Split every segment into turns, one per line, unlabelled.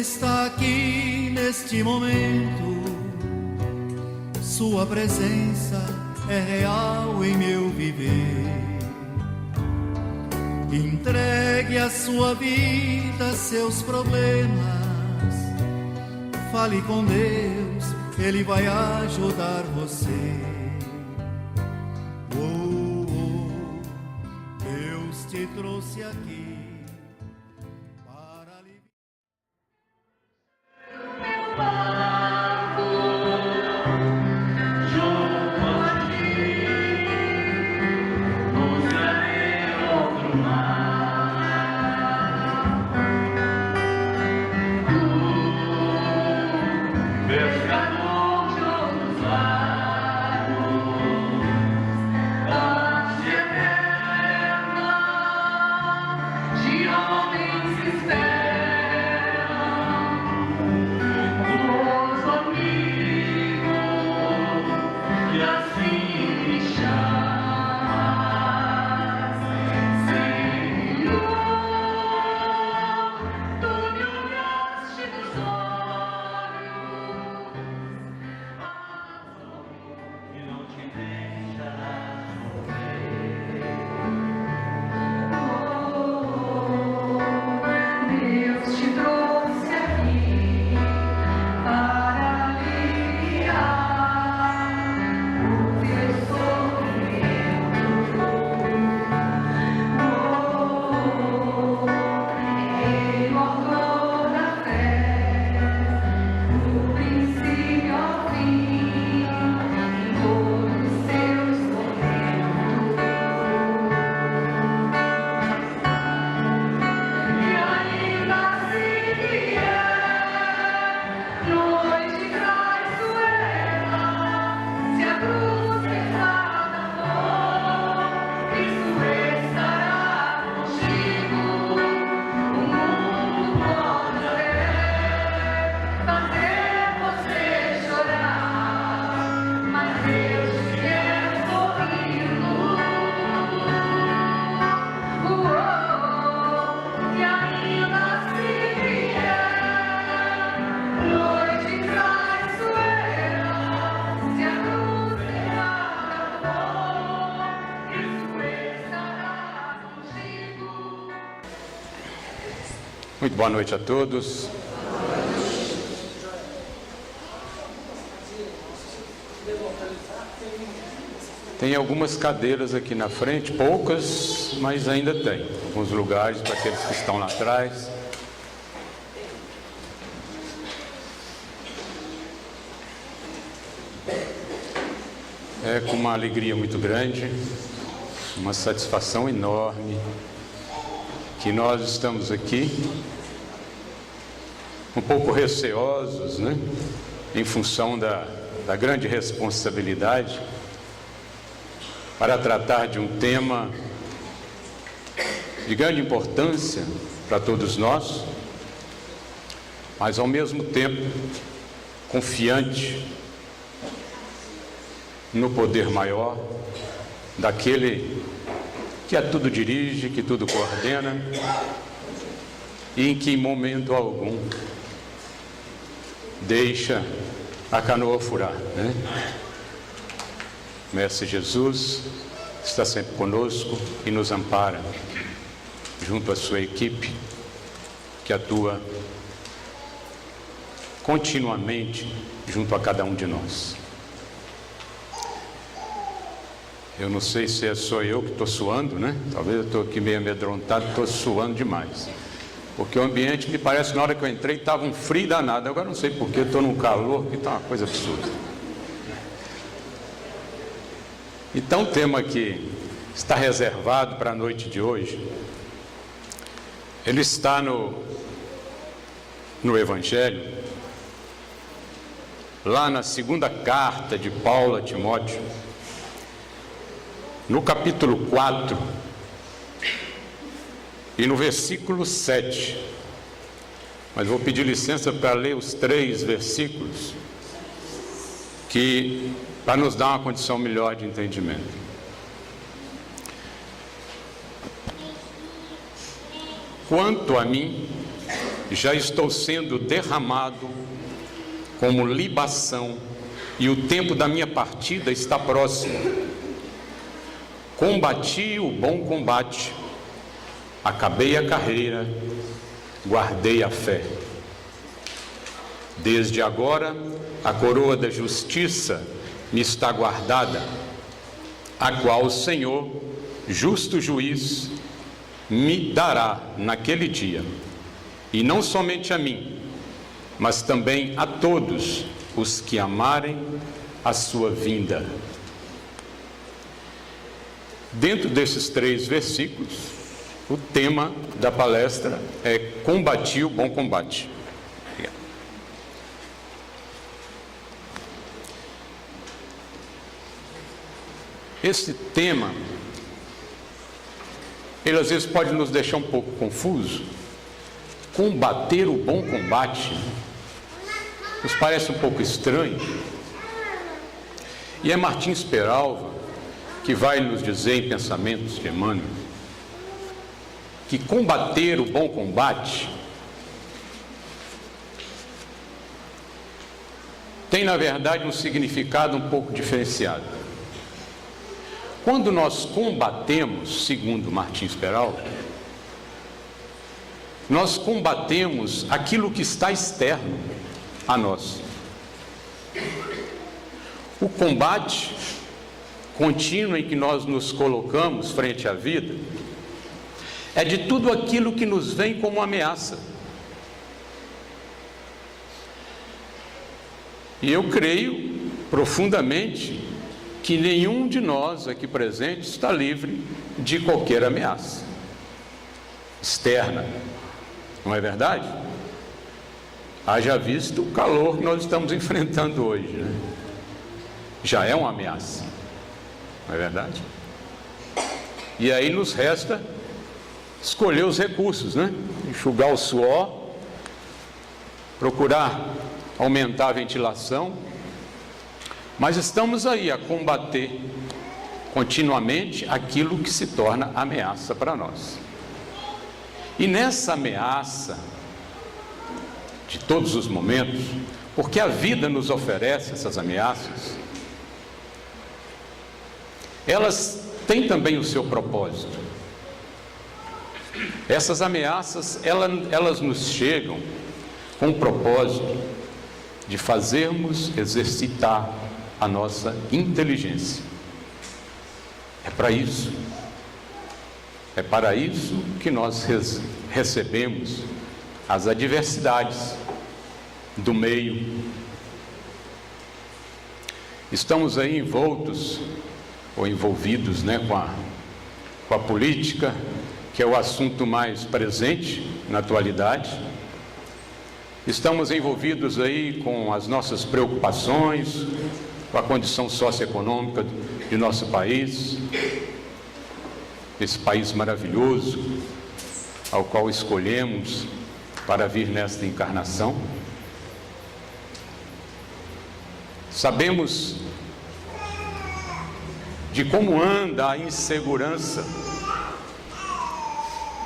está aqui neste momento. Sua presença é real em meu viver. Entregue a sua vida, seus problemas. Fale com Deus, Ele vai ajudar você. Deus te trouxe aqui.
Muito boa noite a todos. Tem algumas cadeiras aqui na frente, poucas, mas ainda tem alguns lugares para aqueles que estão lá atrás. É com uma alegria muito grande, uma satisfação enorme que nós estamos aqui, um pouco receosos, né? Em função da grande responsabilidade, para tratar de um tema de grande importância para todos nós, mas ao mesmo tempo confiante no poder maior daquele que a tudo dirige, que tudo coordena e em que em momento algum deixa a canoa furar, né? Mestre Jesus está sempre conosco e nos ampara junto à sua equipe que atua continuamente junto a cada um de nós. Eu não sei se é só eu que estou suando, né? Talvez eu estou aqui meio amedrontado, estou suando demais. Porque o ambiente me parece que na hora que eu entrei estava um frio danado. Agora não sei porque estou num calor que está uma coisa absurda. Então o tema que está reservado para a noite de hoje, ele está no Evangelho, lá na segunda carta de Paulo a Timóteo, no capítulo 4 e no versículo 7. Mas vou pedir licença para ler os 3 versículos para nos dar uma condição melhor de entendimento. Quanto a mim, já estou sendo derramado como libação, e o tempo da minha partida está próximo. Combati o bom combate, acabei a carreira, guardei a fé. Desde agora, a coroa da justiça me está guardada, a qual o Senhor, justo juiz, me dará naquele dia, e não somente a mim, mas também a todos os que amarem a sua vinda. Dentro desses 3 versículos, o tema da palestra é combati o bom combate. Esse tema, ele às vezes pode nos deixar um pouco confuso. Combater o bom combate nos parece um pouco estranho. E é Martins Peralva que vai nos dizer em Pensamentos de Emmanuel que combater o bom combate tem, na verdade, um significado um pouco diferenciado. Quando nós combatemos, segundo Martins Peralva, nós combatemos aquilo que está externo a nós. O combate contínuo em que nós nos colocamos frente à vida é de tudo aquilo que nos vem como ameaça. E eu creio profundamente que nenhum de nós aqui presentes está livre de qualquer ameaça externa, não é verdade? Haja visto o calor que nós estamos enfrentando hoje, né? Já é uma ameaça, não é verdade? E aí nos resta escolher os recursos, né? Enxugar o suor, procurar aumentar a ventilação, mas estamos aí a combater continuamente aquilo que se torna ameaça para nós. E nessa ameaça, de todos os momentos, porque a vida nos oferece essas ameaças, elas têm também o seu propósito. Essas ameaças, elas nos chegam com o propósito de fazermos exercitar a nossa inteligência. É para isso. É para isso que nós recebemos as adversidades do meio. Estamos aí envoltos ou envolvidos, né, com a política, que é o assunto mais presente na atualidade. Estamos envolvidos aí com as nossas preocupações, com a condição socioeconômica de nosso país, esse país maravilhoso ao qual escolhemos para vir nesta encarnação. Sabemos de como anda a insegurança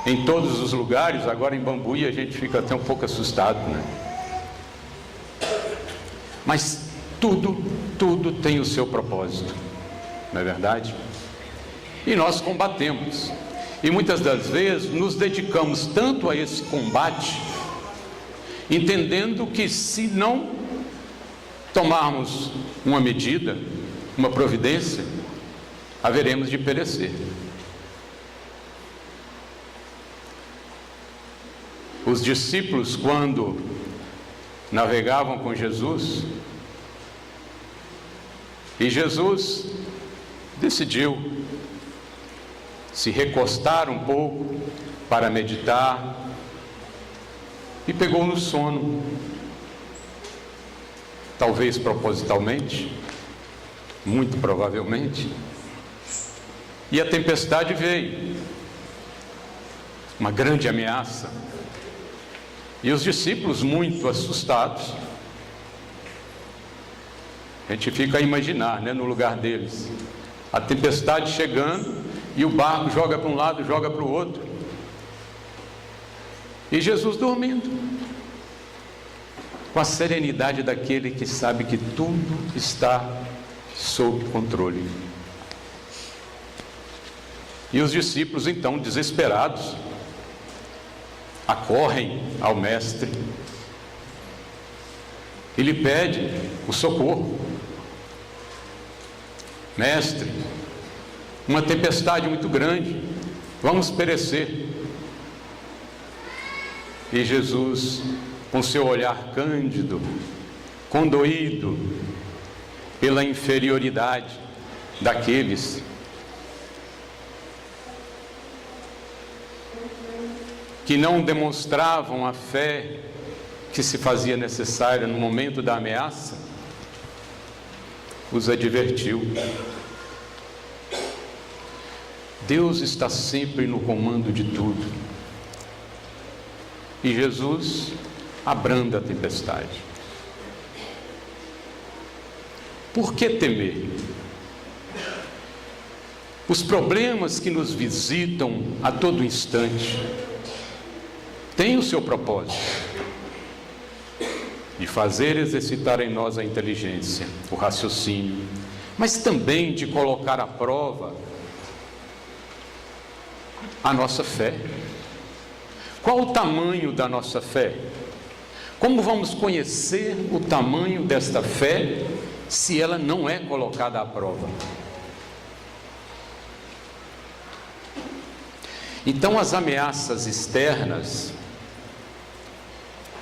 em todos os lugares. Agora em Bambuí a gente fica até um pouco assustado, né? Mas tudo tem o seu propósito, não é verdade? E nós combatemos. E muitas das vezes nos dedicamos tanto a esse combate, entendendo que se não tomarmos uma medida, uma providência, haveremos de perecer. Os discípulos, quando navegavam com Jesus, e Jesus decidiu se recostar um pouco para meditar e pegou no sono, talvez propositalmente, muito provavelmente, e a tempestade veio, uma grande ameaça, e os discípulos muito assustados. A gente fica a imaginar, né, no lugar deles, a tempestade chegando e o barco joga para um lado, joga para o outro. E Jesus dormindo, com a serenidade daquele que sabe que tudo está sob controle. E os discípulos, então, desesperados, acorrem ao mestre e lhe pedem o socorro. Mestre, uma tempestade muito grande, vamos perecer. E Jesus, com seu olhar cândido, condoído pela inferioridade daqueles que não demonstravam a fé que se fazia necessária no momento da ameaça, os advertiu. Deus está sempre no comando de tudo. E Jesus abranda a tempestade. Por que temer? Os problemas que nos visitam a todo instante têm o seu propósito de fazer exercitar em nós a inteligência, o raciocínio, mas também de colocar à prova a nossa fé. Qual o tamanho da nossa fé? Como vamos conhecer o tamanho desta fé se ela não é colocada à prova? Então, as ameaças externas,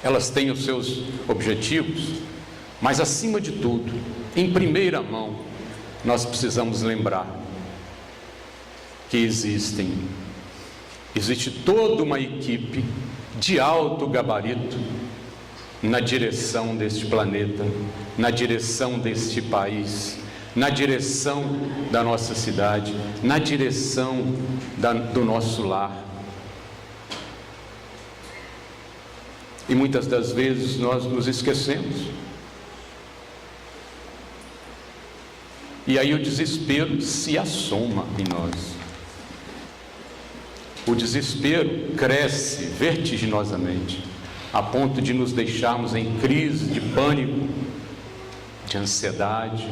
elas têm os seus objetivos, mas acima de tudo, em primeira mão, nós precisamos lembrar que existe toda uma equipe de alto gabarito na direção deste planeta, na direção deste país, na direção da nossa cidade, na direção do nosso lar. E muitas das vezes nós nos esquecemos. E aí o desespero se assoma em nós. O desespero cresce vertiginosamente, a ponto de nos deixarmos em crise de pânico, de ansiedade,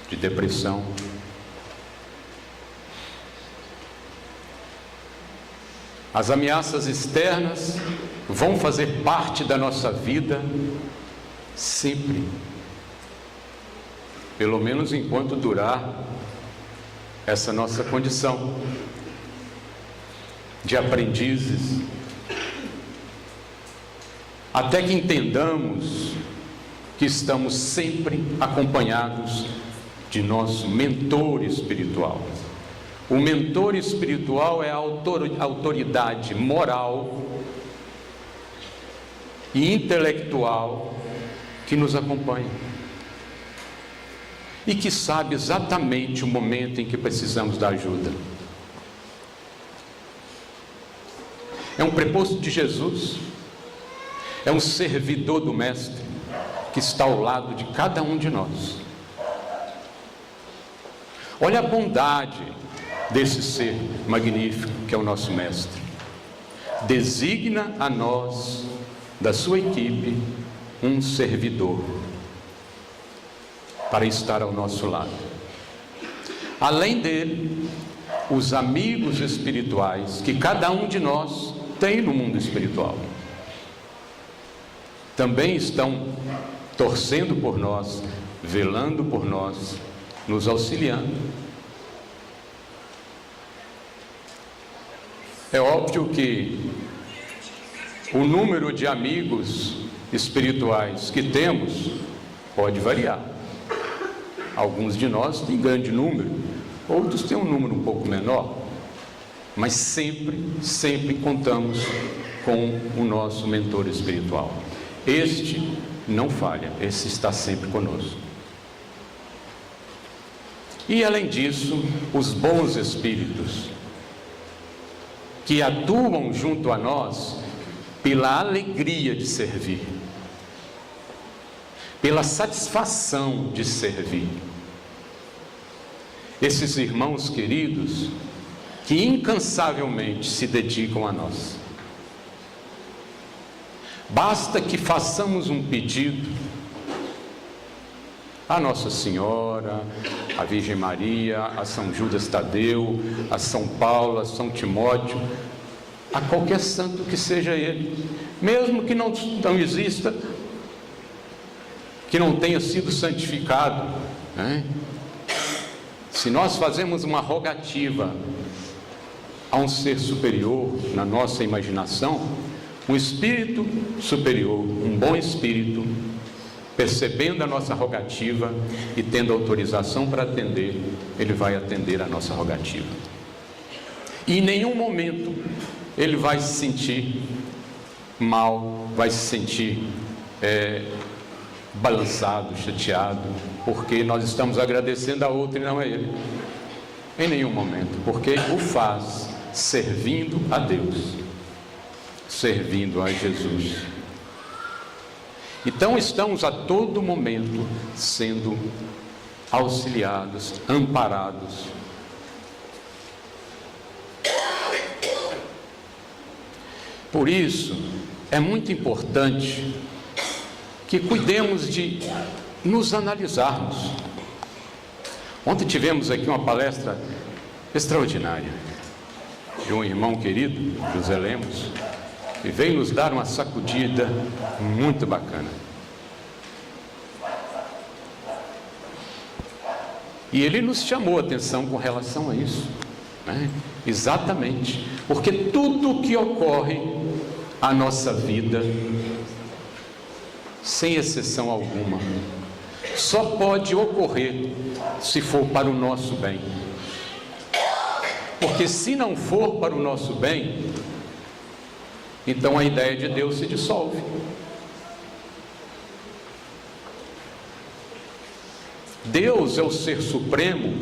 de depressão. As ameaças externas vão fazer parte da nossa vida sempre, pelo menos enquanto durar essa nossa condição de aprendizes, até que entendamos que estamos sempre acompanhados de nosso mentor espiritual. O mentor espiritual é a autoridade moral e intelectual que nos acompanha e que sabe exatamente o momento em que precisamos da ajuda. É um preposto de Jesus, é um servidor do Mestre que está ao lado de cada um de nós. Olha a bondade desse ser magnífico que é o nosso Mestre. Designa a nós, da sua equipe, um servidor para estar ao nosso lado. Além dele, os amigos espirituais que cada um de nós tem no mundo espiritual também estão torcendo por nós, velando por nós, nos auxiliando. É óbvio que o número de amigos espirituais que temos pode variar. Alguns de nós têm grande número, outros têm um número um pouco menor, mas sempre contamos com o nosso mentor espiritual. Este não falha, esse está sempre conosco. E além disso, os bons espíritos que atuam junto a nós pela alegria de servir, pela satisfação de servir. Esses irmãos queridos que incansavelmente se dedicam a nós. Basta que façamos um pedido a Nossa Senhora, a Virgem Maria, a São Judas Tadeu, a São Paulo, a São Timóteo, a qualquer santo que seja ele, mesmo que não exista, que não tenha sido santificado, né? Se nós fazemos uma rogativa a um ser superior na nossa imaginação, um espírito superior, um bom espírito, percebendo a nossa rogativa e tendo autorização para atender, ele vai atender a nossa rogativa. E em nenhum momento ele vai se sentir mal, vai se sentir balançado, chateado, porque nós estamos agradecendo a outro e não a ele. Em nenhum momento, porque o faz servindo a Deus, servindo a Jesus. Então estamos a todo momento sendo auxiliados, amparados. Por isso, é muito importante que cuidemos de nos analisarmos. Ontem tivemos aqui uma palestra extraordinária de um irmão querido, José Lemos, e veio nos dar uma sacudida muito bacana. E ele nos chamou a atenção com relação a isso, né? Exatamente, porque tudo que ocorre à nossa vida, sem exceção alguma, só pode ocorrer se for para o nosso bem. Porque se não for para o nosso bem, então a ideia de Deus se dissolve. Deus é o ser supremo,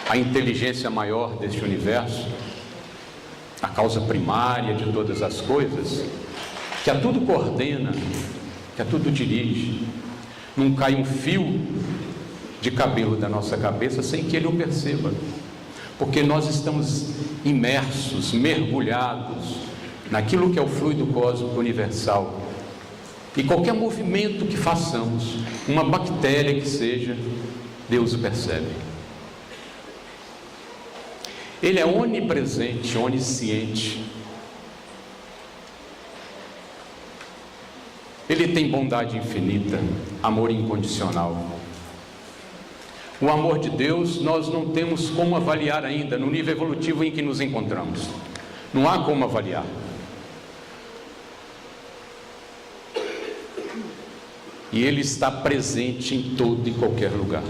a inteligência maior deste universo, a causa primária de todas as coisas, que a tudo coordena, que a tudo dirige. Não cai um fio de cabelo da nossa cabeça sem que Ele o perceba, porque nós estamos imersos, mergulhados naquilo que é o fluido cósmico universal. E qualquer movimento que façamos, uma bactéria que seja, Deus o percebe. Ele é onipresente, onisciente. Ele tem bondade infinita, amor incondicional. O amor de Deus nós não temos como avaliar ainda no nível evolutivo em que nos encontramos. Não há como avaliar. E Ele está presente em todo e qualquer lugar.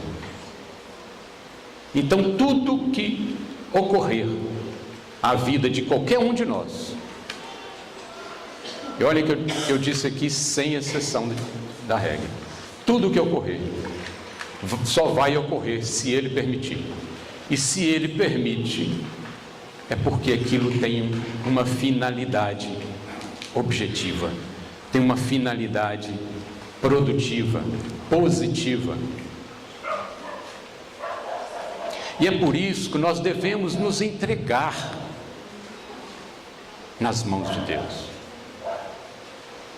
Então tudo que ocorrer à vida de qualquer um de nós, e olha que eu disse aqui sem exceção da regra, tudo que ocorrer só vai ocorrer se Ele permitir. E se Ele permite, é porque aquilo tem uma finalidade objetiva, tem uma finalidade produtiva, positiva. E é por isso que nós devemos nos entregar nas mãos de Deus.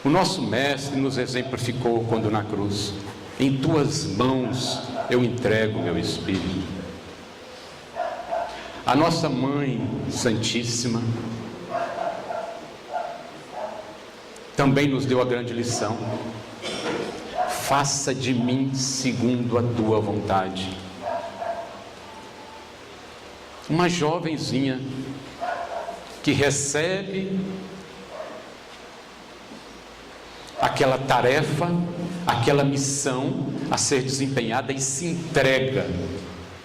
O nosso mestre nos exemplificou quando na cruz: em tuas mãos eu entrego meu espírito. A nossa Mãe Santíssima também nos deu a grande lição: faça de mim segundo a tua vontade. Uma jovenzinha que recebe aquela tarefa, aquela missão a ser desempenhada e se entrega: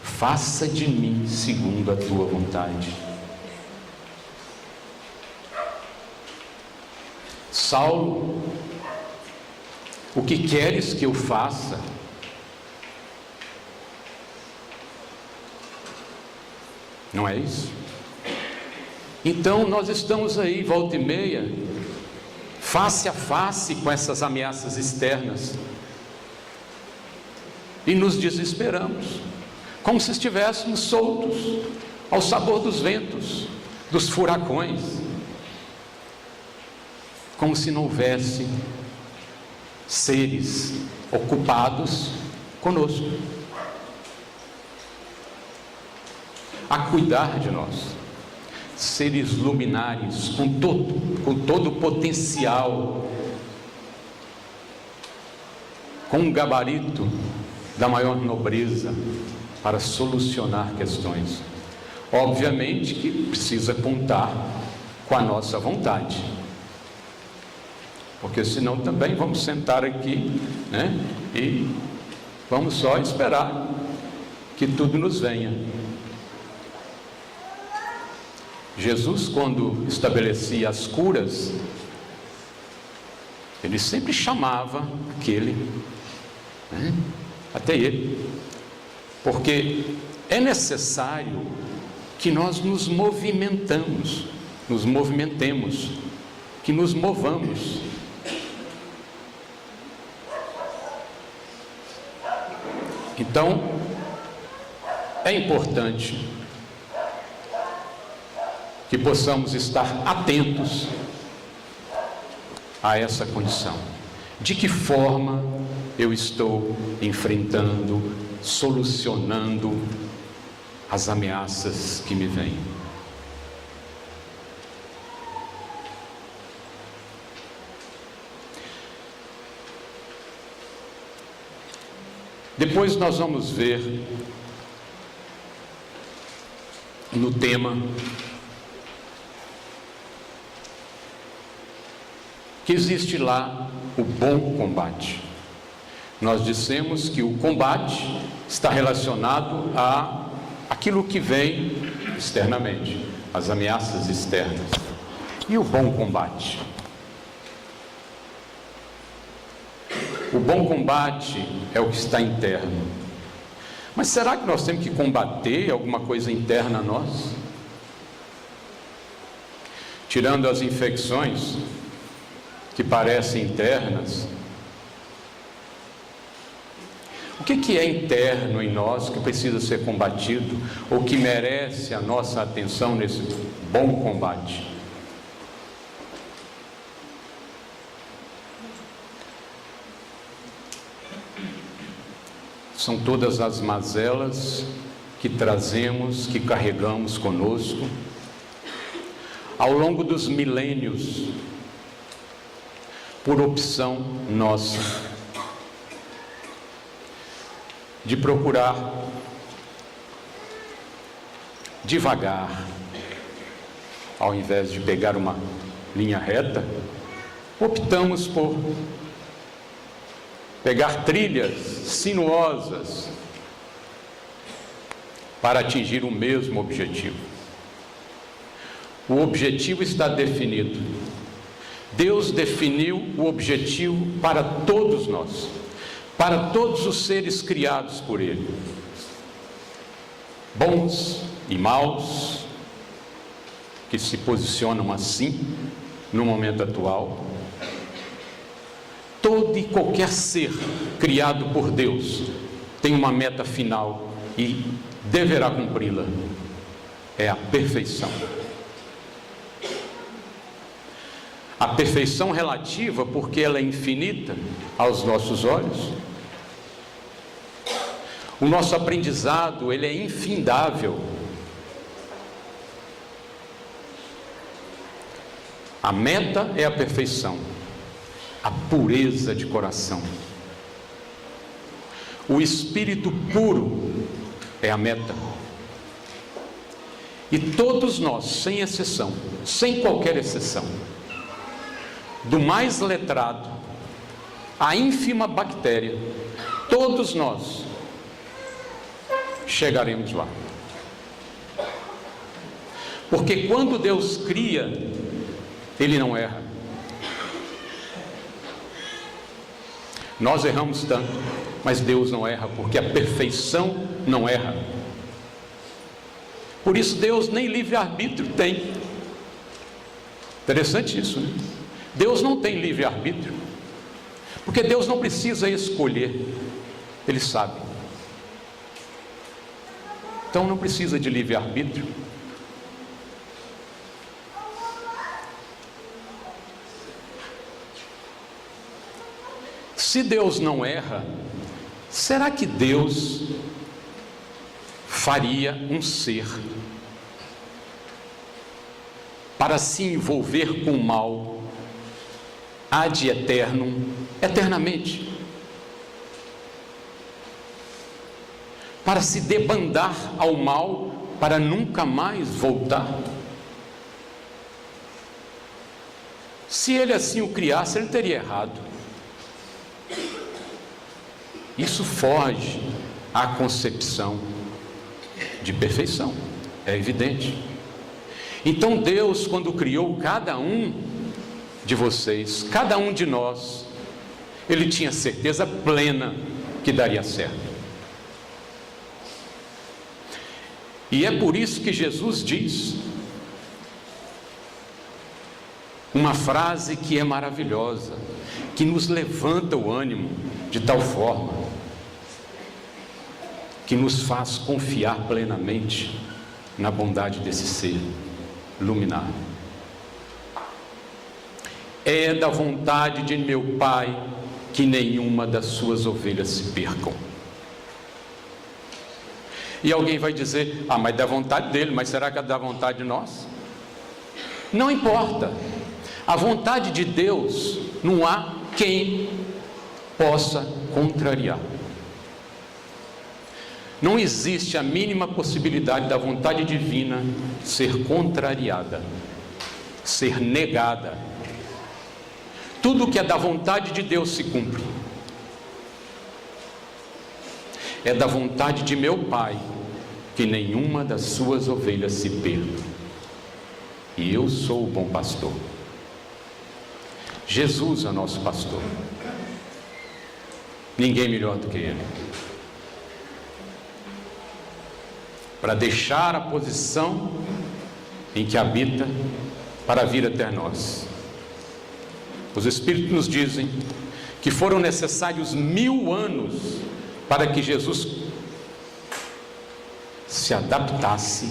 faça de mim segundo a tua vontade. Saulo: o que queres que eu faça? Não é isso? Então nós estamos aí, volta e meia, face a face com essas ameaças externas, e nos desesperamos, como se estivéssemos soltos, ao sabor dos ventos, dos furacões, como se não houvesse seres ocupados conosco, a cuidar de nós, seres luminares com todo o potencial, com um gabarito da maior nobreza para solucionar questões. Obviamente que precisa contar com a nossa vontade, porque senão também vamos sentar aqui, né, e vamos só esperar que tudo nos venha. Jesus, quando estabelecia as curas, ele sempre chamava aquele, né, até ele, porque é necessário que nós nos movimentemos, que nos movamos. Então, é importante que possamos estar atentos a essa condição. De que forma eu estou enfrentando, solucionando as ameaças que me vêm? Depois nós vamos ver no tema que existe lá o bom combate. Nós dissemos que o combate está relacionado a aquilo que vem externamente, as ameaças externas. E o bom combate? O bom combate é o que está interno. Mas será que nós temos que combater alguma coisa interna a nós? Tirando as infecções que parecem internas, o que é interno em nós que precisa ser combatido ou que merece a nossa atenção nesse bom combate? São todas as mazelas que trazemos, que carregamos conosco ao longo dos milênios, por opção nossa, de procurar devagar, ao invés de pegar uma linha reta, optamos por pegar trilhas sinuosas para atingir o mesmo objetivo. O objetivo está definido. Deus definiu o objetivo para todos nós, para todos os seres criados por Ele, bons e maus, que se posicionam assim no momento atual. Todo e qualquer ser criado por Deus tem uma meta final e deverá cumpri-la. É a perfeição. A perfeição relativa, porque ela é infinita aos nossos olhos. O nosso aprendizado, ele é infindável. A meta é a perfeição, a pureza de coração. O espírito puro é a meta. E todos nós, sem exceção, sem qualquer exceção, do mais letrado à ínfima bactéria, todos nós chegaremos lá. Porque quando Deus cria, Ele não erra. Nós erramos tanto, mas Deus não erra, porque a perfeição não erra. Por isso Deus nem livre-arbítrio tem. Interessante isso, né? Deus não tem livre-arbítrio, porque Deus não precisa escolher, Ele sabe. Então não precisa de livre-arbítrio. Se Deus não erra, será que Deus faria um ser para se envolver com o mal ad eternum, eternamente? Para se debandar ao mal, para nunca mais voltar? Se ele assim o criasse, ele teria errado. Isso foge à concepção de perfeição, é evidente. Então Deus, quando criou cada um de vocês, cada um de nós, Ele tinha certeza plena que daria certo. E é por isso que Jesus diz uma frase que é maravilhosa, que nos levanta o ânimo de tal forma que nos faz confiar plenamente na bondade desse ser luminar. É da vontade de meu Pai que nenhuma das suas ovelhas se percam. E alguém vai dizer: ah, mas da vontade dele, mas será que é da vontade de nós? Não importa. A vontade de Deus não há quem possa contrariar. Não existe a mínima possibilidade da vontade divina ser contrariada, ser negada. Tudo que é da vontade de Deus se cumpre. É da vontade de meu Pai que nenhuma das suas ovelhas se perca. E eu sou o bom pastor. Jesus é nosso pastor. Ninguém melhor do que Ele. Para deixar a posição em que habita, para vir até nós. Os Espíritos nos dizem que foram necessários 1000 anos para que Jesus se adaptasse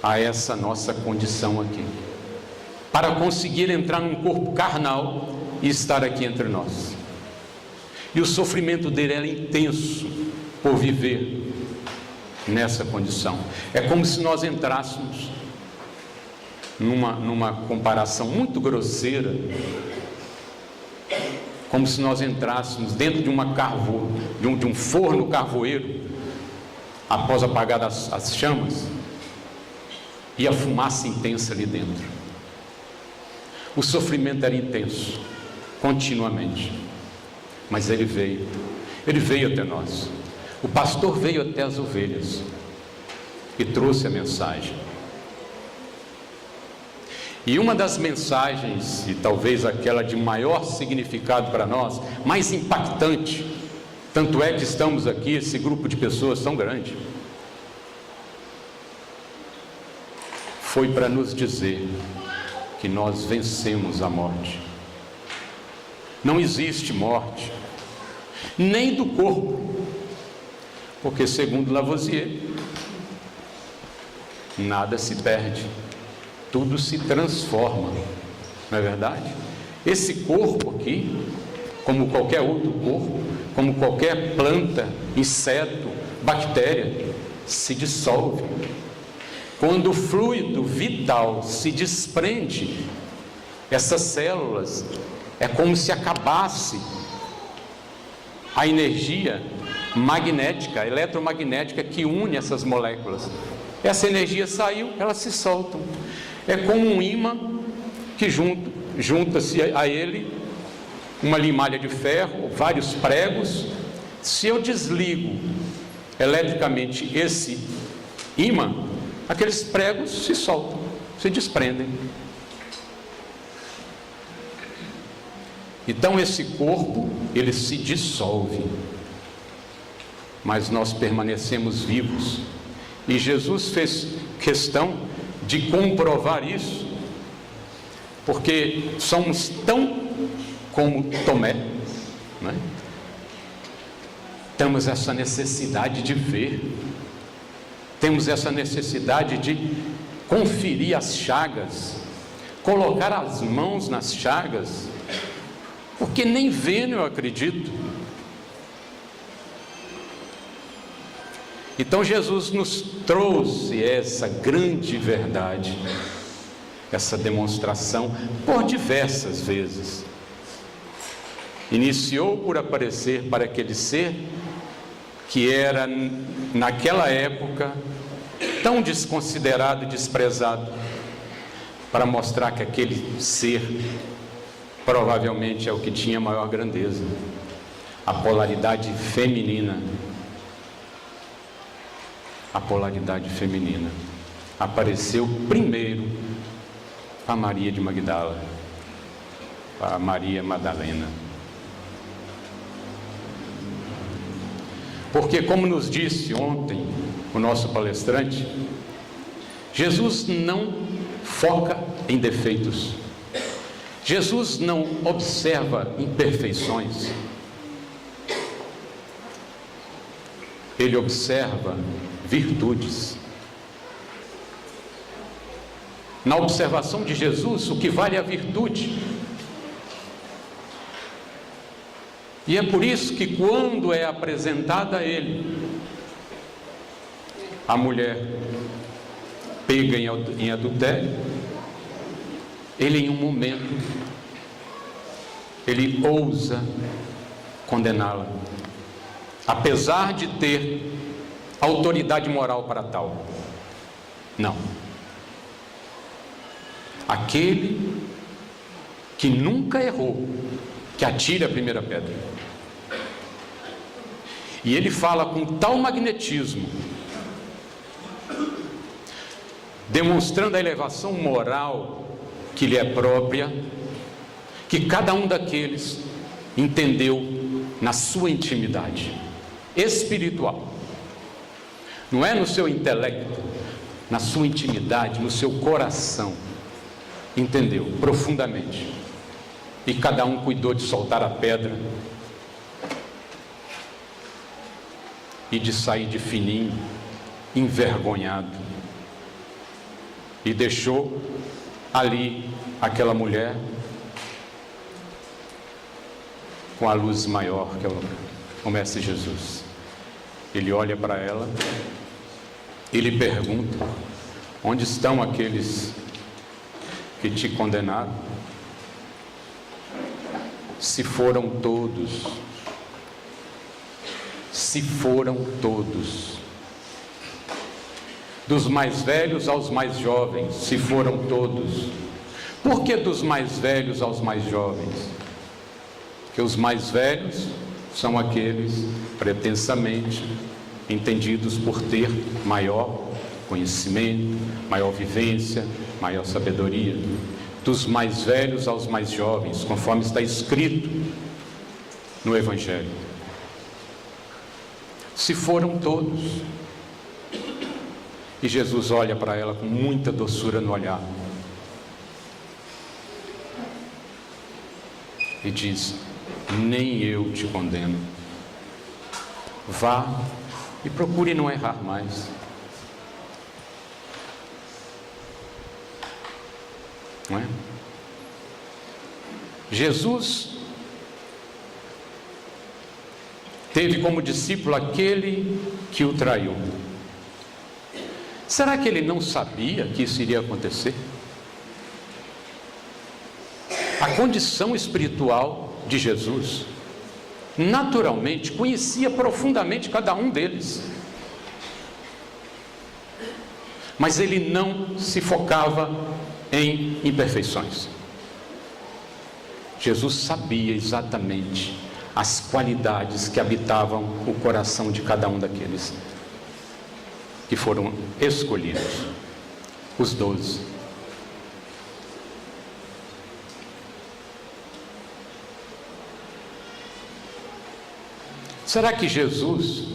a essa nossa condição aqui, para conseguir entrar num corpo carnal e estar aqui entre nós. E o sofrimento dele era intenso por viver nessa condição. É como se nós entrássemos numa comparação muito grosseira, como se nós entrássemos dentro de uma de um forno carvoeiro, após apagadas as chamas, e a fumaça intensa ali dentro. O sofrimento era intenso, continuamente, mas ele veio até nós. O pastor veio até as ovelhas e trouxe a mensagem. E uma das mensagens, e talvez aquela de maior significado para nós, mais impactante, tanto é que estamos aqui, esse grupo de pessoas tão grande, foi para nos dizer que nós vencemos a morte. Não existe morte, nem do corpo, porque segundo Lavoisier, nada se perde, tudo se transforma, não é verdade? Esse corpo aqui, como qualquer outro corpo, como qualquer planta, inseto, bactéria, se dissolve. Quando o fluido vital se desprende, essas células, é como se acabasse a energia magnética, eletromagnética que une essas moléculas. Essa energia saiu, elas se soltam. É como um ímã que junta-se a ele uma limalha de ferro, vários pregos. Se eu desligo eletricamente esse ímã, aqueles pregos se soltam, se desprendem. Então esse corpo, ele se dissolve, mas nós permanecemos vivos. E Jesus fez questão de comprovar isso, porque somos tão como Tomé, né? Temos essa necessidade de ver, temos essa necessidade de conferir as chagas, colocar as mãos nas chagas, porque nem vendo eu acredito. Então Jesus nos trouxe essa grande verdade, essa demonstração por diversas vezes. Iniciou por aparecer para aquele ser que era, naquela época, tão desconsiderado e desprezado, para mostrar que aquele ser provavelmente é o que tinha maior grandeza, a polaridade feminina. A polaridade feminina apareceu primeiro para Maria de Magdala, para Maria Madalena. Porque, como nos disse ontem o nosso palestrante, Jesus não foca em defeitos, Jesus não observa imperfeições, Ele observa virtudes. Na observação de Jesus, o que vale é a virtude. E é por isso que, quando é apresentada a Ele a mulher pega em adultério, Ele, em um momento, Ele ousa condená-la, apesar de ter autoridade moral para tal. Não. Aquele que nunca errou, que atire a primeira pedra. E ele fala com tal magnetismo, demonstrando a elevação moral que lhe é própria, que cada um daqueles entendeu na sua intimidade espiritual. Não é no seu intelecto, na sua intimidade, no seu coração. Entendeu profundamente. E cada um cuidou de soltar a pedra e de sair de fininho, envergonhado. E deixou ali aquela mulher com a luz maior, que é o Mestre Jesus. Ele olha para ela, ele pergunta: onde estão aqueles que te condenaram? Se foram todos, se foram todos, dos mais velhos aos mais jovens, se foram todos. Por que dos mais velhos aos mais jovens? Porque os mais velhos são aqueles pretensamente entendidos por ter maior conhecimento, maior vivência, maior sabedoria. Dos mais velhos aos mais jovens, conforme está escrito no Evangelho. Se foram todos. E Jesus olha para ela com muita doçura no olhar e diz: nem eu te condeno. Vá e procure não errar mais. Não é? Jesus teve como discípulo aquele que o traiu. Será que ele não sabia que isso iria acontecer? A condição espiritual de Jesus, naturalmente, conhecia profundamente cada um deles. Mas ele não se focava em imperfeições. Jesus sabia exatamente as qualidades que habitavam o coração de cada um daqueles que foram escolhidos, os 12. Será que Jesus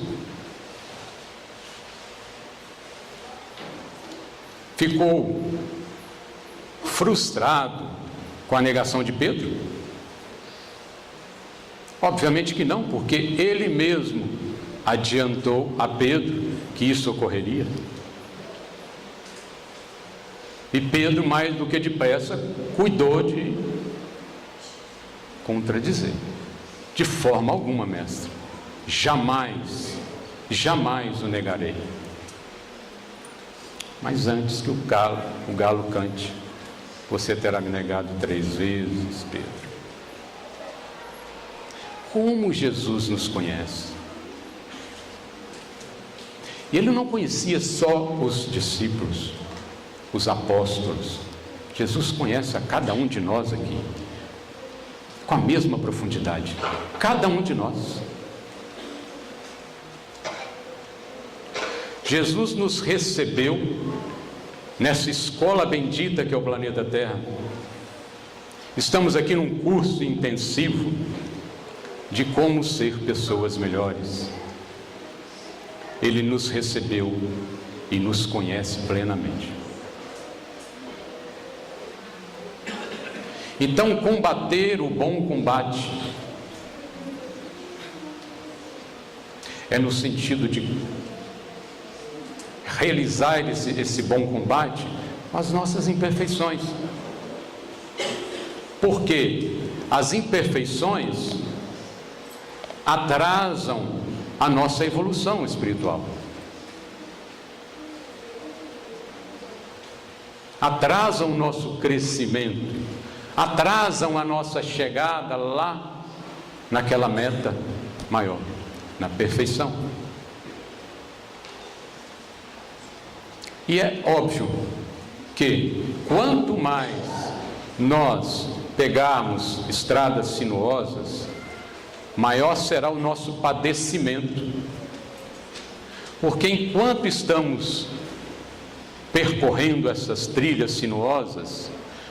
ficou frustrado com a negação de Pedro? Obviamente que não, porque ele mesmo adiantou a Pedro que isso ocorreria. E Pedro, mais do que depressa, cuidou de contradizer. De forma alguma, mestre. Jamais, jamais o negarei. Mas antes que o galo cante, você terá me negado 3 vezes, Pedro. Como Jesus nos conhece. E ele não conhecia só os discípulos, os apóstolos. Jesus conhece a cada um de nós aqui, com a mesma profundidade. Cada um de nós. Jesus nos recebeu nessa escola bendita que é o planeta Terra. Estamos aqui num curso intensivo de como ser pessoas melhores. Ele nos recebeu e nos conhece plenamente. Então, combater o bom combate é no sentido de realizar esse bom combate com as nossas imperfeições. Porque as imperfeições atrasam a nossa evolução espiritual. Atrasam o nosso crescimento. Atrasam a nossa chegada lá naquela meta maior, na perfeição. E é óbvio que quanto mais nós pegarmos estradas sinuosas, maior será o nosso padecimento. Porque enquanto estamos percorrendo essas trilhas sinuosas,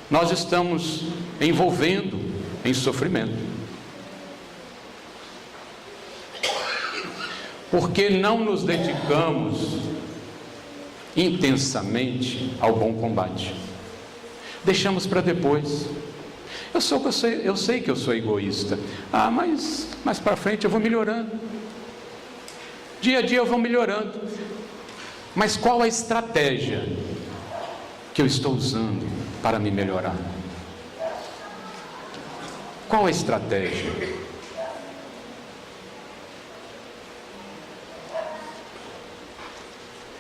nós estamos envolvendo em sofrimento. Porque não nos dedicamos intensamente ao bom combate. Deixamos para depois. Eu sei que eu sou egoísta. Mas para frente eu vou melhorando. Dia a dia eu vou melhorando. Mas qual a estratégia que eu estou usando para me melhorar? Qual a estratégia?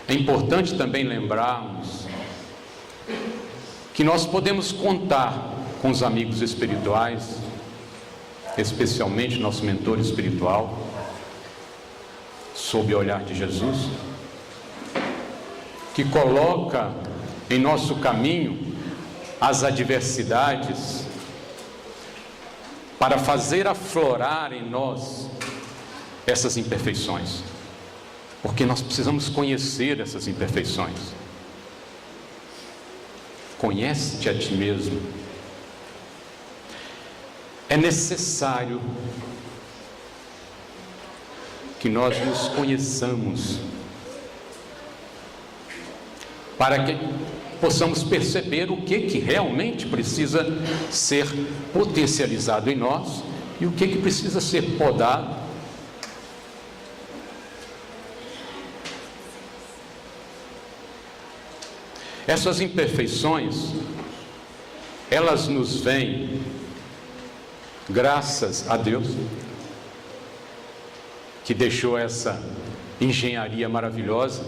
É importante também lembrarmos que nós podemos contar com os amigos espirituais, especialmente nosso mentor espiritual, sob o olhar de Jesus, que coloca em nosso caminho as adversidades para fazer aflorar em nós essas imperfeições. Porque nós precisamos conhecer essas imperfeições. Conhece-te a ti mesmo. É necessário que nós nos conheçamos para que possamos perceber o que realmente precisa ser potencializado em nós e o que precisa ser podado. Essas imperfeições, elas nos vêm, graças a Deus, que deixou essa engenharia maravilhosa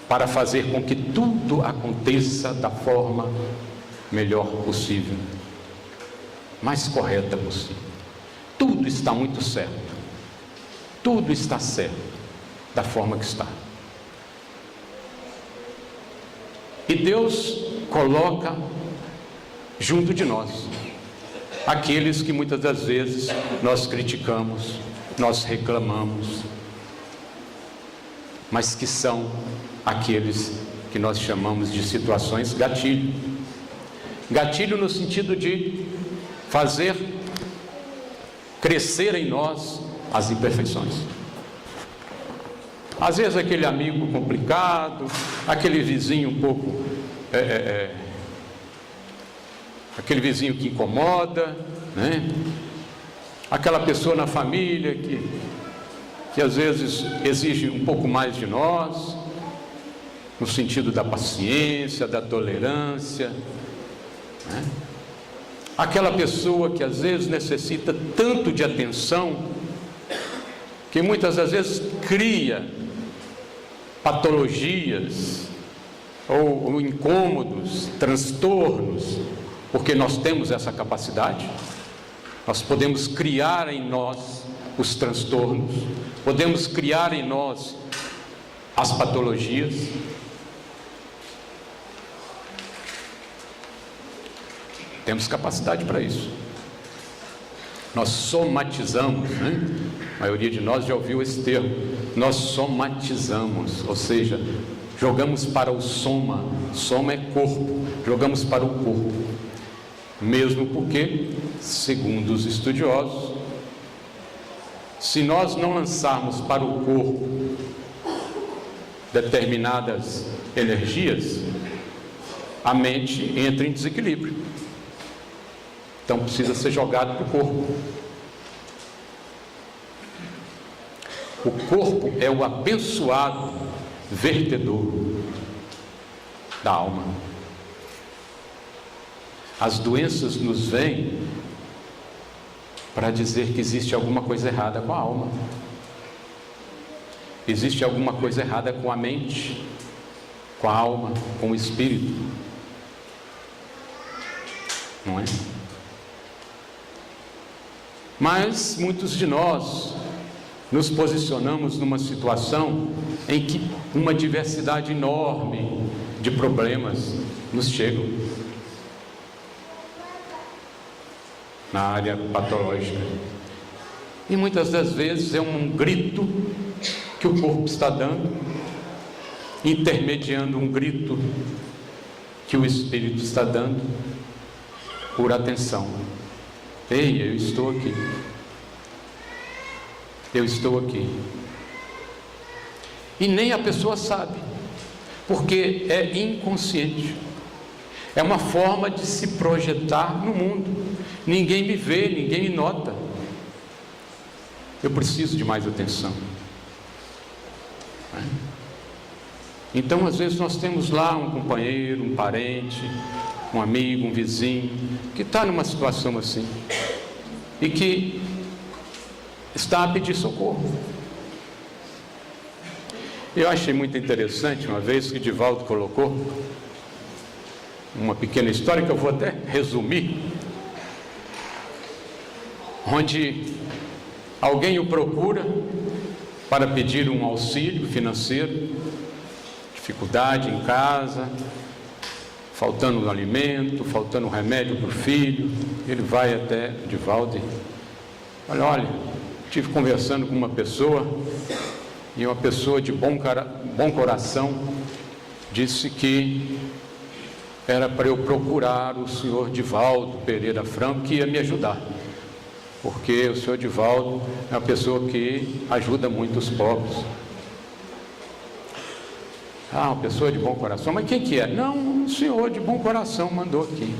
para fazer com que tudo aconteça da forma melhor possível, mais correta possível. Tudo está muito certo. Tudo está certo da forma que está. E Deus coloca junto de nós aqueles que muitas das vezes nós criticamos, nós reclamamos, mas que são aqueles que nós chamamos de situações gatilho. Gatilho no sentido de fazer crescer em nós as imperfeições. Às vezes aquele amigo complicado, aquele vizinho um pouco, aquele vizinho que incomoda, né? Aquela pessoa na família que às vezes exige um pouco mais de nós. no sentido da paciência, da tolerância, né? Aquela pessoa que às vezes necessita tanto de atenção, que muitas das vezes cria patologias, ou incômodos, transtornos, porque nós temos essa capacidade. Nós podemos criar em nós os transtornos, podemos criar em nós as patologias. Temos capacidade para isso. Nós somatizamos, né? A maioria de nós já ouviu esse termo. Nós somatizamos, ou seja, jogamos para o soma. Soma é corpo, jogamos para o corpo. Mesmo porque, segundo os estudiosos, se nós não lançarmos para o corpo determinadas energias, a mente entra em desequilíbrio. Então precisa ser jogado para o corpo. O corpo é o abençoado vertedor da alma. As doenças nos vêm para dizer que existe alguma coisa errada com a alma. Existe alguma coisa errada com a mente, com a alma, com o espírito. Não é? Mas muitos de nós nos posicionamos numa situação em que uma diversidade enorme de problemas nos chegam na área patológica. E muitas das vezes é um grito que o corpo está dando, intermediando um grito que o espírito está dando por atenção. Ei, eu estou aqui. Eu estou aqui. E nem a pessoa sabe, porque é inconsciente. É uma forma de se projetar no mundo. Ninguém me vê, ninguém me nota. Eu preciso de mais atenção. Então, às vezes, nós temos lá um companheiro, um parente, um amigo, um vizinho, que está numa situação assim, e que está a pedir socorro. Eu achei muito interessante, uma vez que Divaldo colocou uma pequena história, que eu vou até resumir, onde alguém o procura para pedir um auxílio financeiro, dificuldade em casa, faltando alimento, faltando remédio para o filho. Ele vai até Divaldo e olha, estive conversando com uma pessoa, e uma pessoa de bom coração disse que era para eu procurar o senhor Divaldo Pereira Franco, que ia me ajudar, porque o senhor Divaldo é uma pessoa que ajuda muito os pobres. Ah, uma pessoa de bom coração. Mas quem que é? Não, um senhor de bom coração mandou aqui.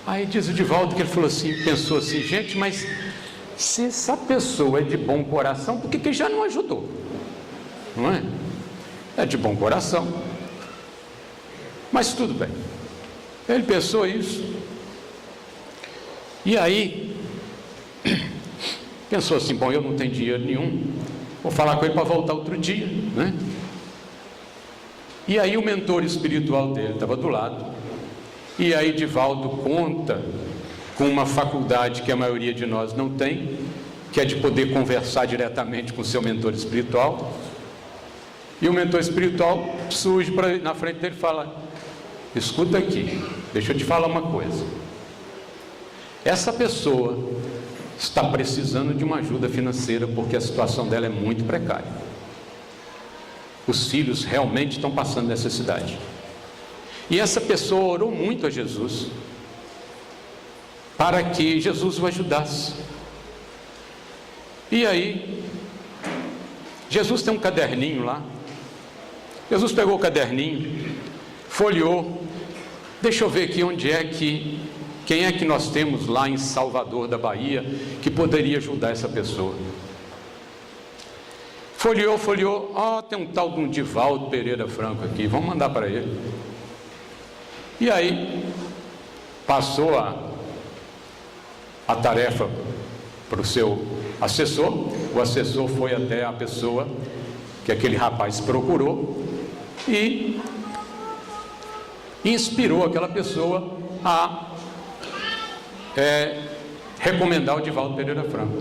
Aí diz o Divaldo que ele falou assim, pensou assim, gente, mas se essa pessoa é de bom coração, por que já não ajudou? Não é? É de bom coração. Mas tudo bem. Ele pensou isso. E aí, pensou assim, bom, eu não tenho dinheiro nenhum, vou falar com ele para voltar outro dia, né? E aí o mentor espiritual dele estava do lado, e aí Divaldo conta com uma faculdade que a maioria de nós não tem, que é de poder conversar diretamente com o seu mentor espiritual, e o mentor espiritual surge na frente dele e fala, escuta aqui, deixa eu te falar uma coisa, essa pessoa está precisando de uma ajuda financeira, porque a situação dela é muito precária. Os filhos realmente estão passando necessidade. E essa pessoa orou muito a Jesus para que Jesus o ajudasse. E aí, Jesus tem um caderninho lá. Jesus pegou o caderninho, folheou. Deixa eu ver aqui quem é que nós temos lá em Salvador da Bahia que poderia ajudar essa pessoa. Folheou, tem um tal de um Divaldo Pereira Franco aqui, vamos mandar para ele. E aí, passou a tarefa para o seu assessor. O assessor foi até a pessoa que aquele rapaz procurou e inspirou aquela pessoa a recomendar o Divaldo Pereira Franco.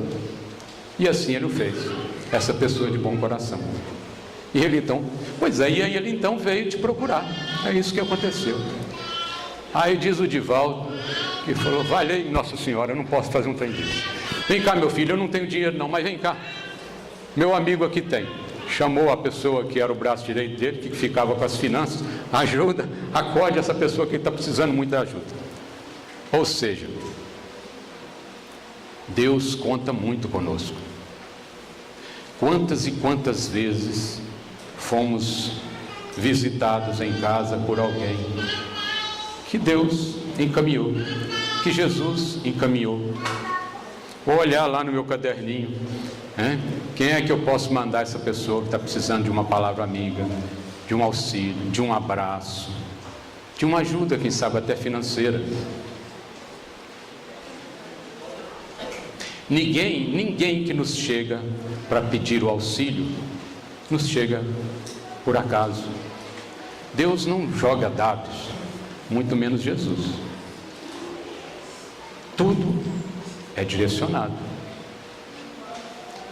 E assim ele o fez, essa pessoa de bom coração. E ele então, e aí ele então veio te procurar. É isso que aconteceu. Aí diz o Divaldo, que falou: valeu, Nossa Senhora, eu não posso fazer um trem disso. Vem cá, meu filho, eu não tenho dinheiro não, mas vem cá, meu amigo aqui tem. Chamou a pessoa que era o braço direito dele, que ficava com as finanças: ajuda, acorde essa pessoa que está precisando muito de ajuda. Ou seja, Deus conta muito conosco. Quantas e quantas vezes fomos visitados em casa por alguém que Deus encaminhou, que Jesus encaminhou. Vou olhar lá no meu caderninho, quem é que eu posso mandar essa pessoa que está precisando de uma palavra amiga, de um auxílio, de um abraço, de uma ajuda, quem sabe até financeira. Ninguém que nos chega para pedir o auxílio nos chega por acaso. Deus não joga dados, muito menos Jesus. Tudo é direcionado.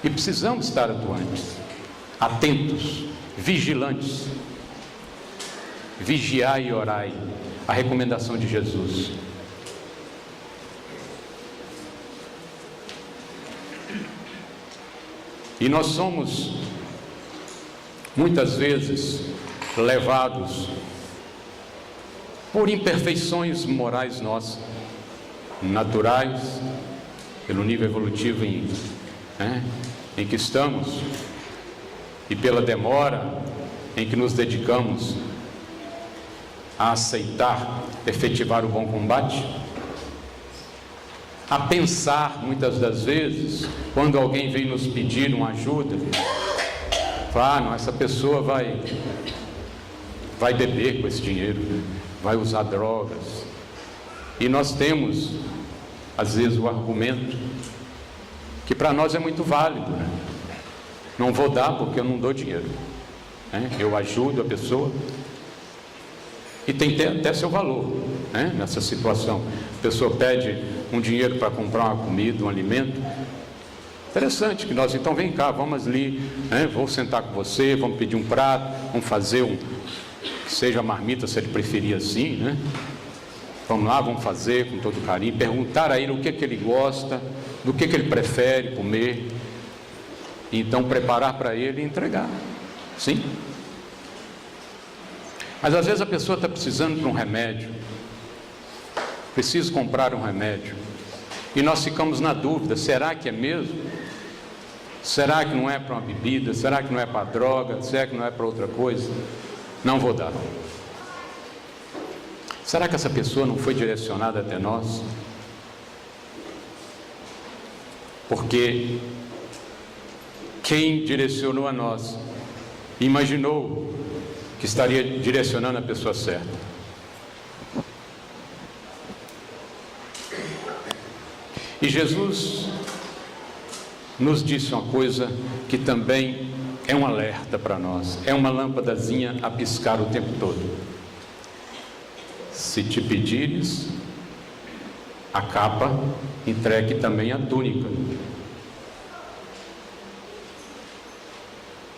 E precisamos estar atuantes, atentos, vigilantes. Vigiai e orai, a recomendação de Jesus. E nós somos, muitas vezes, levados por imperfeições morais nossas, naturais, pelo nível evolutivo em que estamos, e pela demora em que nos dedicamos a aceitar, efetivar o bom combate, a pensar muitas das vezes, quando alguém vem nos pedir uma ajuda, não, essa pessoa vai beber com esse dinheiro, vai usar drogas. E nós temos, às vezes, o argumento que para nós é muito válido, Não vou dar porque eu não dou dinheiro, Eu ajudo a pessoa e tem até seu valor, nessa situação. A pessoa pede um dinheiro para comprar uma comida, um alimento. Interessante que nós, então, vem cá, vamos ali, vou sentar com você, vamos pedir um prato, vamos fazer que seja marmita, se ele preferir assim, Vamos lá, vamos fazer com todo carinho, perguntar a ele o que ele gosta, do que ele prefere comer, e então preparar para ele e entregar. Sim. Mas às vezes a pessoa está precisando de um remédio, precisa comprar um remédio, e nós ficamos na dúvida: será que é mesmo? Será que não é para uma bebida? Será que não é para droga? Será que não é para outra coisa? Não vou dar. Será que essa pessoa não foi direcionada até nós? Porque quem direcionou a nós imaginou que estaria direcionando a pessoa certa. E Jesus nos disse uma coisa que também é um alerta para nós, é uma lâmpadazinha a piscar o tempo todo. Se te pedires a capa, entregue também a túnica.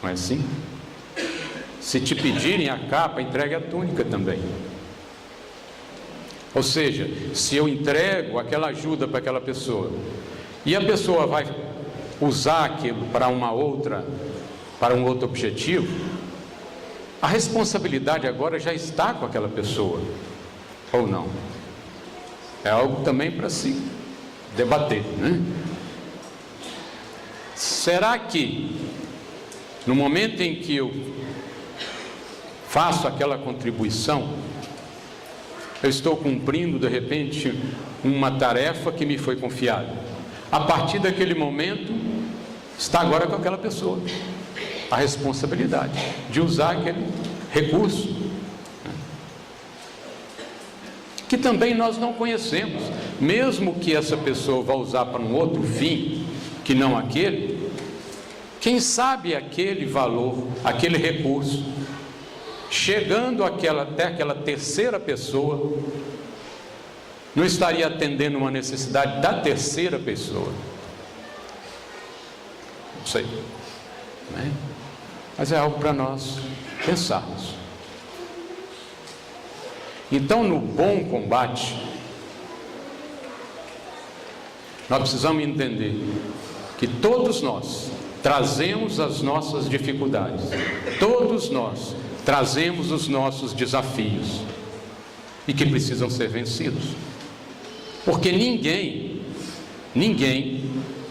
Não é assim? Se te pedirem a capa, entregue a túnica também. Ou seja, se eu entrego aquela ajuda para aquela pessoa, e a pessoa vai usar aquilo para um outro objetivo, a responsabilidade agora já está com aquela pessoa, ou não? É algo também para se debater, Será que, no momento em que eu faço aquela contribuição, eu estou cumprindo, de repente, uma tarefa que me foi confiada? A partir daquele momento, está agora com aquela pessoa. a responsabilidade de usar aquele recurso, né, que também nós não conhecemos, mesmo que essa pessoa vá usar para um outro fim, que não aquele. Quem sabe aquele valor, aquele recurso, chegando até aquela terceira pessoa, não estaria atendendo uma necessidade da terceira pessoa? Não sei, né? Mas é algo para nós pensarmos. Então, no bom combate, nós precisamos entender que todos nós trazemos as nossas dificuldades, todos nós trazemos os nossos desafios e que precisam ser vencidos, porque ninguém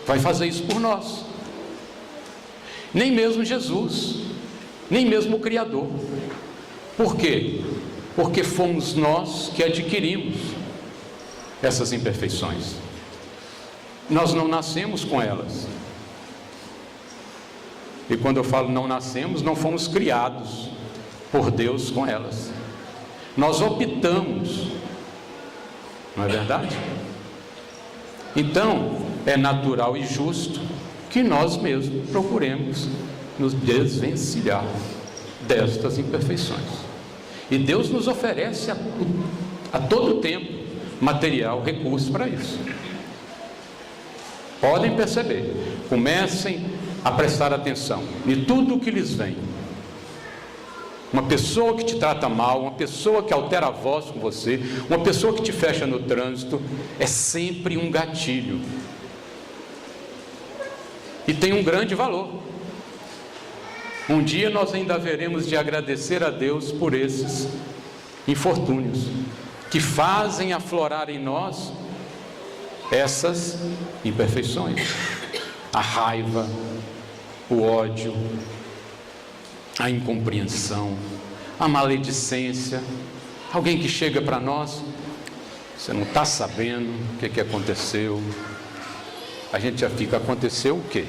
vai fazer isso por nós, nem mesmo Jesus, nem mesmo o Criador. Por quê? Porque fomos nós que adquirimos essas imperfeições. Nós não nascemos com elas. E quando eu falo não nascemos, não fomos criados por Deus com elas. Nós optamos, não é verdade? Então, é natural e justo que nós mesmos procuremos nos desvencilhar destas imperfeições. E Deus nos oferece a todo tempo material, recurso para isso. Podem perceber, comecem a prestar atenção em tudo o que lhes vem. Uma pessoa que te trata mal, uma pessoa que altera a voz com você, uma pessoa que te fecha no trânsito, é sempre um gatilho. E tem um grande valor. Um dia nós ainda haveremos de agradecer a Deus por esses infortúnios, que fazem aflorar em nós essas imperfeições. A raiva, o ódio, a incompreensão, a maledicência. Alguém que chega para nós, você não está sabendo o que aconteceu. A gente já fica, aconteceu o quê?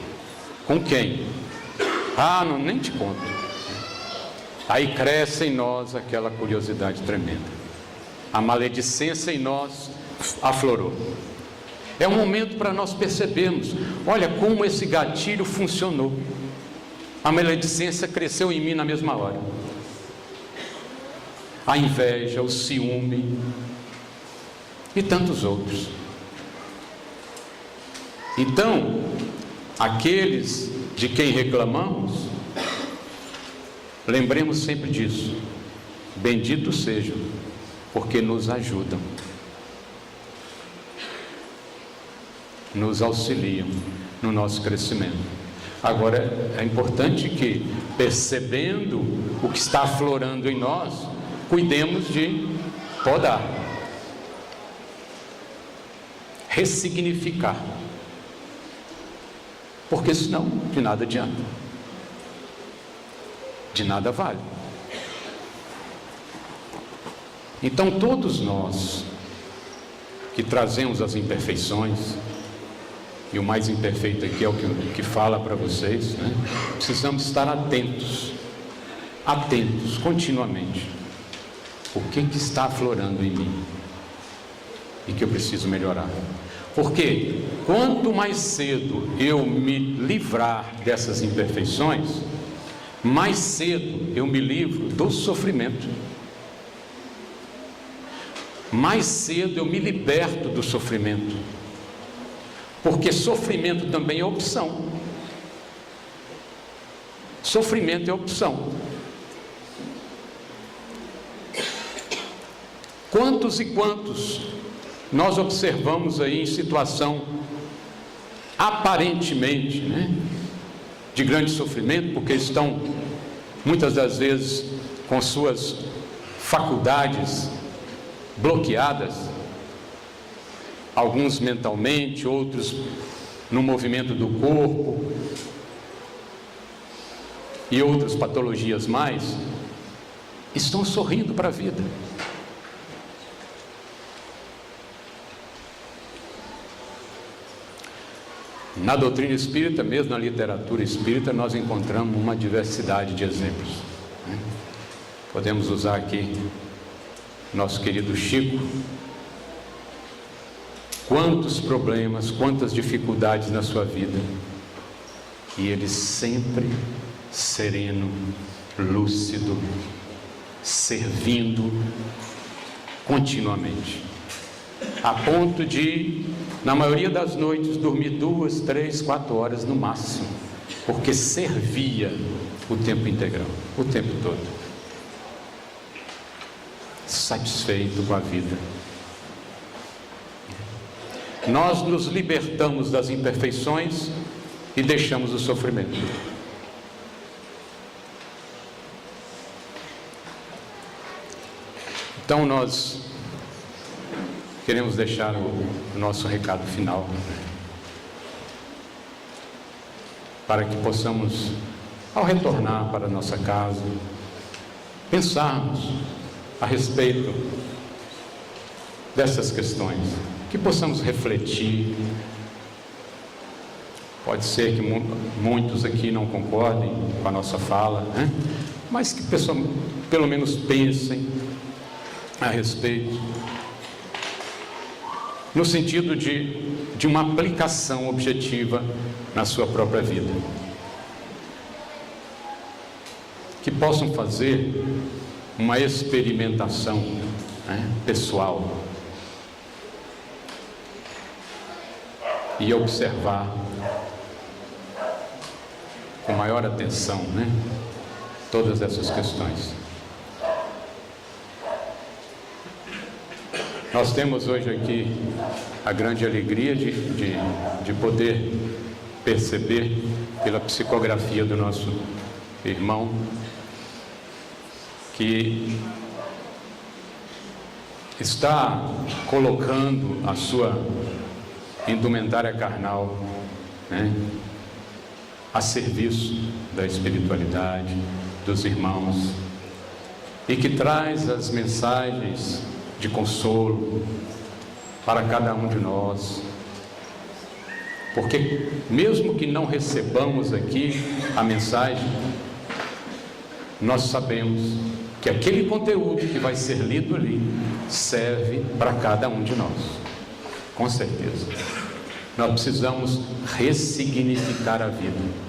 Com quem? Ah, não, nem te conto. Aí cresce em nós aquela curiosidade tremenda. A maledicência em nós aflorou. É um momento para nós percebermos, olha como esse gatilho funcionou. A maledicência cresceu em mim na mesma hora. A inveja, o ciúme e tantos outros. Então, aqueles de quem reclamamos, lembremos sempre disso. Benditos sejam, porque nos ajudam, nos auxiliam no nosso crescimento. Agora, é importante que, percebendo o que está aflorando em nós, cuidemos de podar, ressignificar, porque senão de nada adianta, de nada vale. Então todos nós que trazemos as imperfeições, e o mais imperfeito aqui é o que fala para vocês, né? Precisamos estar atentos continuamente. O que está aflorando em mim e que eu preciso melhorar? Porque quanto mais cedo eu me livrar dessas imperfeições, mais cedo eu me livro do sofrimento. Mais cedo eu me liberto do sofrimento. Porque sofrimento também é opção. Sofrimento é opção. Quantos e quantos nós observamos aí em situação aparentemente, né, de grande sofrimento, porque estão muitas das vezes com suas faculdades bloqueadas, alguns mentalmente, outros no movimento do corpo e outras patologias mais, estão sorrindo para a vida. Na doutrina espírita, mesmo na literatura espírita, nós encontramos uma diversidade de exemplos. Podemos usar aqui nosso querido Chico. Quantos problemas, quantas dificuldades na sua vida, e ele sempre sereno, lúcido, servindo continuamente, a ponto de, na maioria das noites, dormir 2, 3, 4 horas no máximo, porque servia o tempo integral, o tempo todo, satisfeito com a vida. Nós nos libertamos das imperfeições e deixamos o sofrimento. Então nós queremos deixar o nosso recado final, para que possamos, ao retornar para a nossa casa, pensarmos a respeito dessas questões, que possamos refletir. Pode ser que muitos aqui não concordem com a nossa fala, né? Mas que pelo menos pensem a respeito, no sentido de uma aplicação objetiva na sua própria vida, que possam fazer uma experimentação, né, pessoal, e observar com maior atenção, né, todas essas questões. Nós temos hoje aqui a grande alegria de poder perceber, pela psicografia do nosso irmão, que está colocando a sua indumentária carnal, né, a serviço da espiritualidade, dos irmãos, e que traz as mensagens de consolo para cada um de nós, porque mesmo que não recebamos aqui a mensagem, nós sabemos que aquele conteúdo que vai ser lido ali serve para cada um de nós, com certeza. Nós precisamos ressignificar a vida.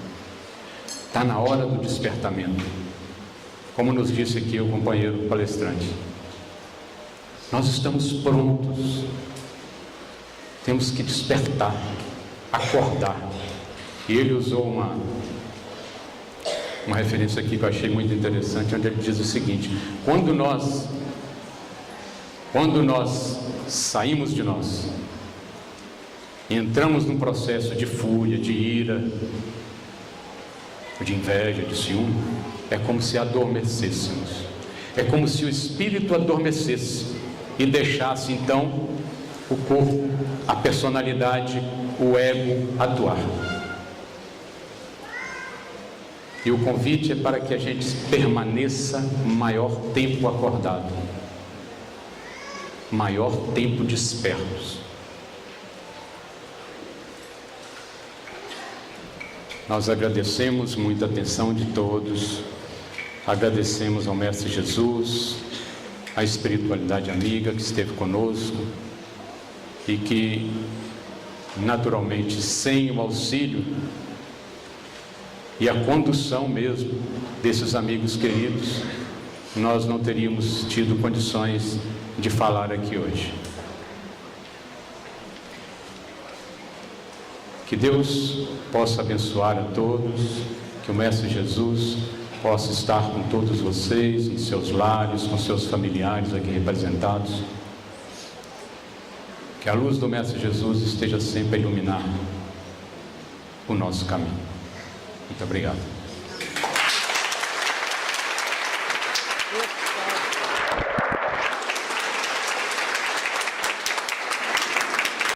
Está na hora do despertamento, como nos disse aqui o companheiro palestrante. Nós estamos prontos, temos que despertar, acordar. E ele usou uma referência aqui que eu achei muito interessante, onde ele diz o seguinte: quando nós saímos de nós, entramos num processo de fúria, de ira, de inveja, de ciúme, é como se adormecêssemos, é como se o espírito adormecesse e deixasse então o corpo, a personalidade, o ego atuar. E o convite é para que a gente permaneça maior tempo acordado, maior tempo despertos. Nós agradecemos muita atenção de todos, agradecemos ao Mestre Jesus, à espiritualidade amiga que esteve conosco e que, naturalmente, sem o auxílio e a condução mesmo desses amigos queridos, nós não teríamos tido condições de falar aqui hoje. Que Deus possa abençoar a todos, que o Mestre Jesus possa estar com todos vocês, em seus lares, com seus familiares aqui representados. Que a luz do Mestre Jesus esteja sempre a iluminar o nosso caminho. Muito obrigado.